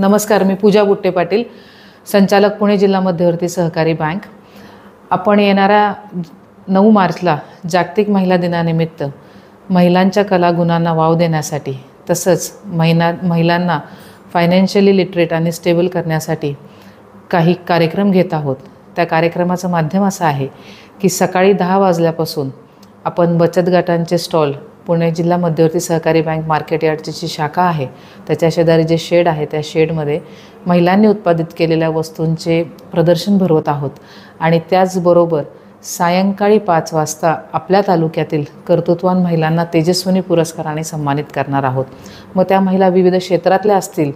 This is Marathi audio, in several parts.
नमस्कार, मी पूजा बुट्टे पाटील, संचालक पुणे जिल्हा मध्यवर्ती सहकारी बँक। आपण येणाऱ्या 9 मार्चला जागतिक महिला दिनानिमित्त महिलांच्या कलागुणांना वाव देण्यासाठी तसंच महिलांना फायनान्शियली लिटरेट आणि स्टेबल करण्यासाठी काही कार्यक्रम घेत आहोत। त्या कार्यक्रमाचं माध्यम असं आहे की सकाळी 10 वाजल्यापासून आपण बचत गटांचे स्टॉल पुणे जिल्हा मध्यवर्ती सहकारी बँक मार्केट यार्डची जी शाखा आहे त्याच्या शेजारी जे शेड आहे त्या शेडमध्ये महिलांनी उत्पादित केलेल्या वस्तूंचे प्रदर्शन भरवत आहोत आणि त्याचबरोबर सायंकाळी 5 वाजता आपल्या तालुक्यातील कर्तृत्ववान महिलांना तेजस्विनी पुरस्काराने सन्मानित करणार आहोत। मग त्या महिला विविध क्षेत्रातल्या असतील,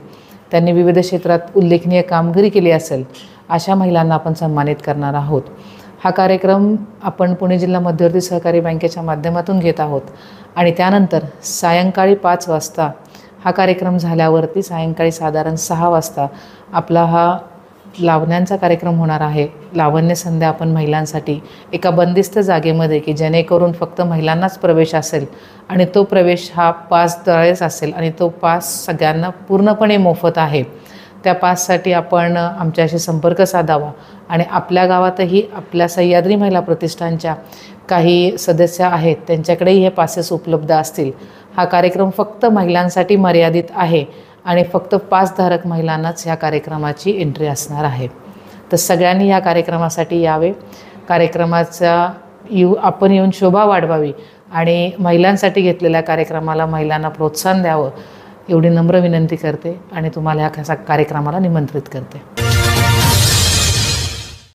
त्यांनी विविध क्षेत्रात उल्लेखनीय कामगिरी केली असेल, अशा महिलांना आपण सन्मानित करणार आहोत। हा कार्यक्रम आपण पुणे जिल्हा मध्यवर्ती सहकारी बँकेच्या माध्यमातून घेत आहोत आणि त्यानंतर सायंकाळी 5 वाजता हा कार्यक्रम झाल्यावरती सायंकाळी साधारण 6 वाजता आपला हा लावण्यांचा कार्यक्रम होणार आहे। लावण्य संध्या आपण महिलांसाठी एका बंदिस्त जागेमध्ये की जेणेकरून फक्त महिलांनाच प्रवेश असेल आणि तो प्रवेश हा पासद्वारेच असेल आणि तो पास सगळ्यांना पूर्णपणे मोफत आहे। त्या पाससाठी आपण आमच्याशी संपर्क साधावा आणि आपल्या गावातही आपल्या सह्याद्री महिला प्रतिष्ठानच्या काही सदस्य आहेत, त्यांच्याकडेही हे पासेस उपलब्ध असतील। हा कार्यक्रम फक्त महिलांसाठी मर्यादित आहे आणि फक्त पासधारक महिलांनाच ह्या कार्यक्रमाची एंट्री असणार आहे। तर सगळ्यांनी या कार्यक्रमासाठी यावे, आपण येऊन शोभा वाढवावी आणि महिलांसाठी घेतलेल्या कार्यक्रमाला महिलांना प्रोत्साहन द्यावं एवढी नम्र विनंती करते आणि तुम्हाला ह्या कार्यक्रमाला निमंत्रित करते।